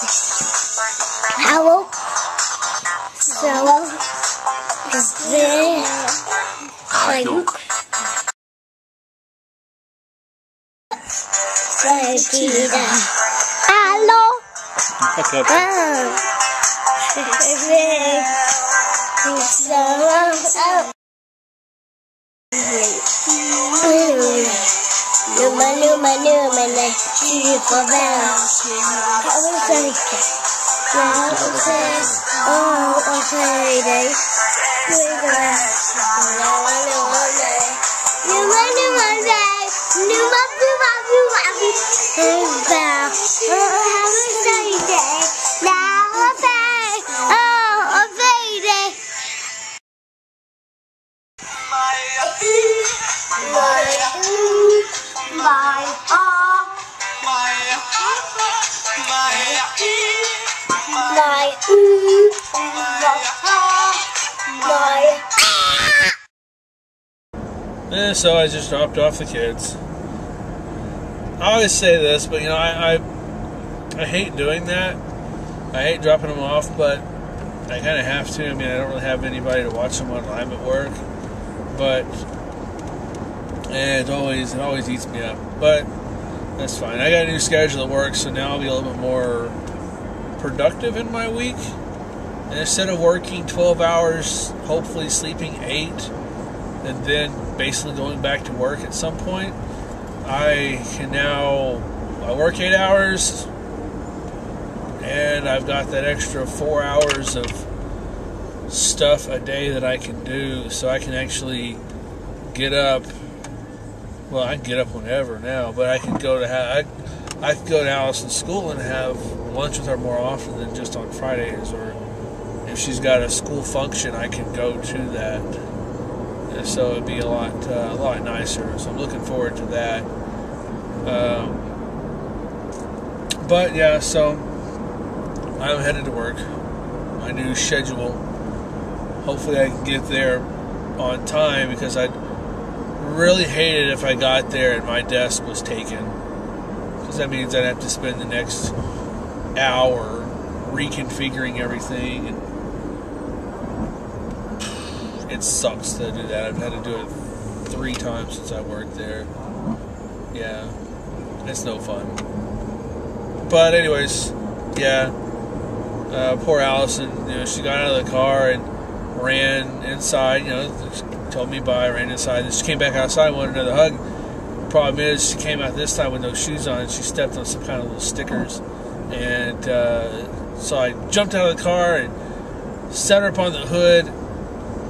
Hello. So hello. And so I just dropped off the kids. I always say this, but I hate doing that. I hate dropping them off, but I kind of have to. I mean, I don't really have anybody to watch them while I'm at work, but it always eats me up. But that's fine. I got a new schedule at work, so now I'll be a little bit more productive in my week. And instead of working 12 hours, hopefully sleeping 8, and then basically going back to work at some point, I work 8 hours, and I've got that extra 4 hours of stuff a day that I can do, so I can actually get up. Well, I can get up whenever now, but I can go to Allison's school and have lunch with her more often than just on Fridays, or if she's got a school function, I can go to that. And so it'd be a lot nicer. So I'm looking forward to that. But yeah, so I'm headed to work. My new schedule. Hopefully I can get there on time, because I'd really hate it if I got there and my desk was taken, because that means I'd have to spend the next hour reconfiguring everything, and it sucks to do that. I've had to do it 3 times since I worked there. Yeah, it's no fun. But anyways, yeah, poor Allison, she got out of the car and ran inside, told me bye, ran inside, and she came back outside, wanted another hug. The problem is, she came out this time with no shoes on, and she stepped on some kind of little stickers, and so I jumped out of the car and set her up on the hood.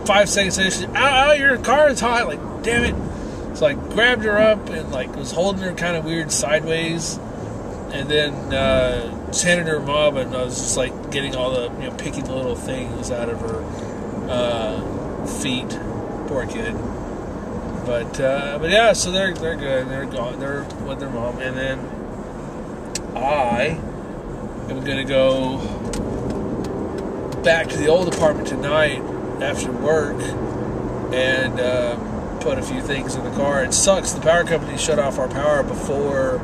5 seconds later, she said, ow, your car is hot, like, damn it. So I grabbed her up and was holding her kind of weird sideways, and then just handed her mom, and I was just getting all the, picking the little things out of her feet. Poor kid. But yeah, so they're good. They're gone. They're with their mom, and then I am gonna go back to the old apartment tonight after work and put a few things in the car. It sucks. The power company shut off our power before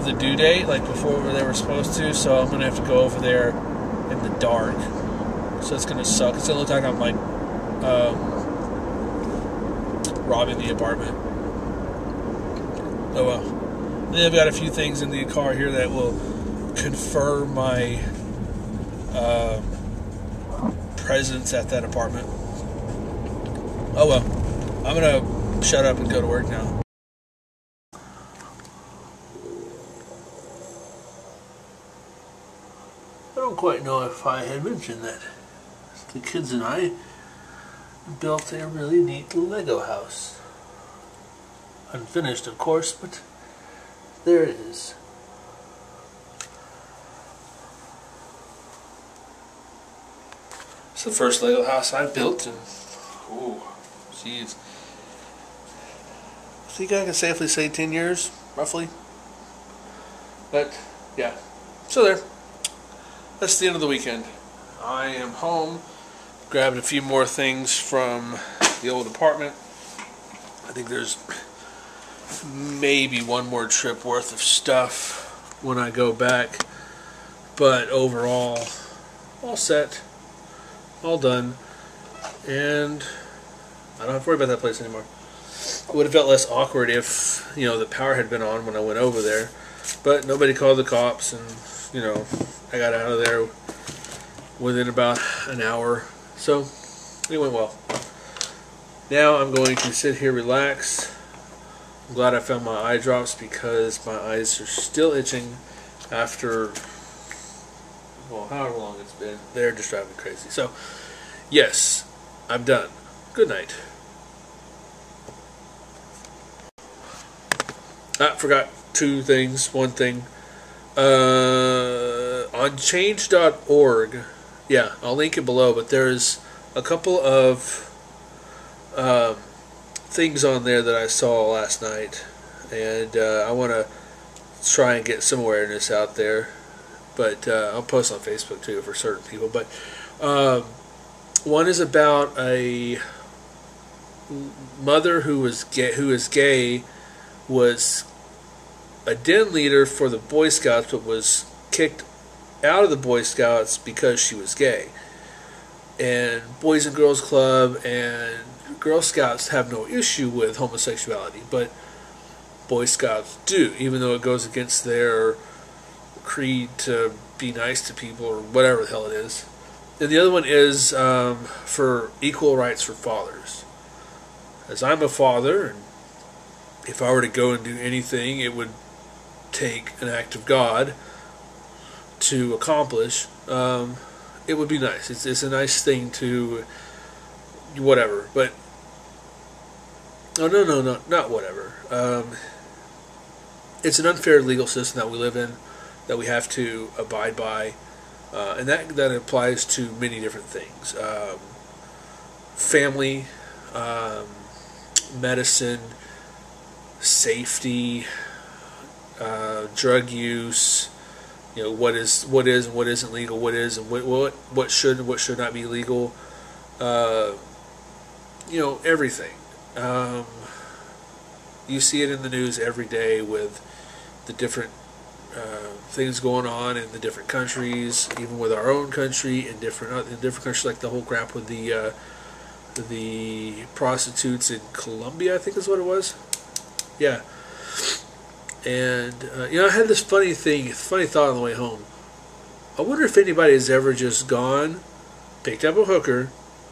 the due date, before they were supposed to, so I'm gonna have to go over there in the dark. So it's gonna suck. It's gonna look like I'm robbing the apartment. Oh well. And then I've got a few things in the car here that will confirm my presence at that apartment. Oh well. I'm gonna shut up and go to work now. I don't quite know if I had mentioned that the kids and I built a really neat Lego house. Unfinished, of course, but there it is. It's the first Lego house I've built in, jeez, I think I can safely say 10 years, roughly. But, yeah. So there. That's the end of the weekend. I am home. Grabbed a few more things from the old apartment. I think there's maybe one more trip worth of stuff when I go back. But overall, all set, all done, and I don't have to worry about that place anymore. It would have felt less awkward if, you know, the power had been on when I went over there, but nobody called the cops, and, you know, I got out of there within about an hour, so it went well. Now I'm going to sit here, relax. I'm glad I found my eye drops because my eyes are still itching after, well, however long it's been. They're just driving me crazy. So, yes, I'm done. Good night. I forgot two things. One thing. On change.org, yeah, I'll link it below, but there's a couple of things on there that I saw last night, and I want to try and get some awareness out there, but I'll post on Facebook too for certain people. But one is about a mother who is gay, was a den leader for the Boy Scouts, but was kicked out of the Boy Scouts because she was gay. And Boys and Girls Club and Girl Scouts have no issue with homosexuality, but Boy Scouts do, even though it goes against their creed to be nice to people or whatever the hell it is. And the other one is for equal rights for fathers. As I'm a father, and if I were to go and do anything, it would take an act of God to accomplish. It would be nice. It's a nice thing to whatever, but no, not whatever. It's an unfair legal system that we live in, that we have to abide by, and that applies to many different things. Family, medicine, safety, drug use. You know, what is and what isn't legal, what is and what should and what should not be legal. You know, everything. You see it in the news every day with the different things going on in the different countries, even with our own country, in different countries, like the whole crap with the prostitutes in Colombia, I think is what it was. Yeah. And you know, I had this funny thought on the way home. I wonder if anybody has ever just gone, picked up a hooker,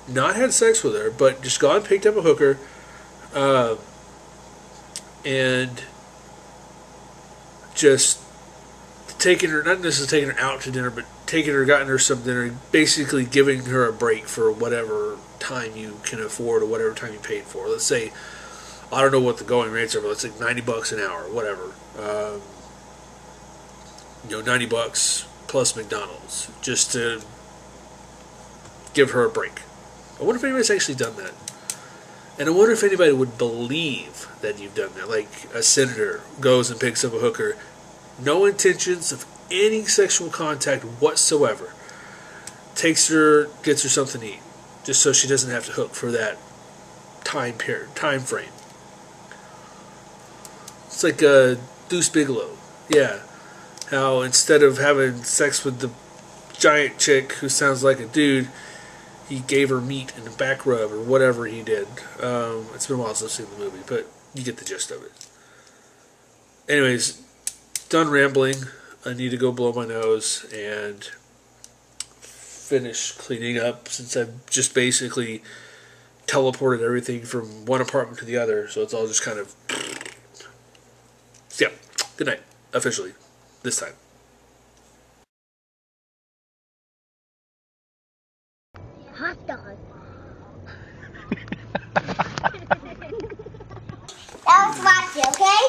not had sex with her, but just gone, picked up a hooker, and just taking her, not necessarily taking her out to dinner, but taking her, gotten her some dinner, basically giving her a break for whatever time you can afford or whatever time you paid for. Let's say, I don't know what the going rates are, but let's say $90 an hour, whatever. You know, $90 plus McDonald's, just to give her a break. I wonder if anybody's actually done that. And I wonder if anybody would believe that you've done that. Like a senator goes and picks up a hooker, no intentions of any sexual contact whatsoever, takes her, gets her something to eat, just so she doesn't have to hook for that time frame. It's like Deuce Bigelow. Yeah. How instead of having sex with the giant chick who sounds like a dude, he gave her meat and a back rub or whatever he did. It's been a while since I've seen the movie, but you get the gist of it. Anyways, done rambling. I need to go blow my nose and finish cleaning up, since I've just basically teleported everything from one apartment to the other, so it's all just kind of... Yeah, good night, officially, this time. Hot dog. That was watching, okay?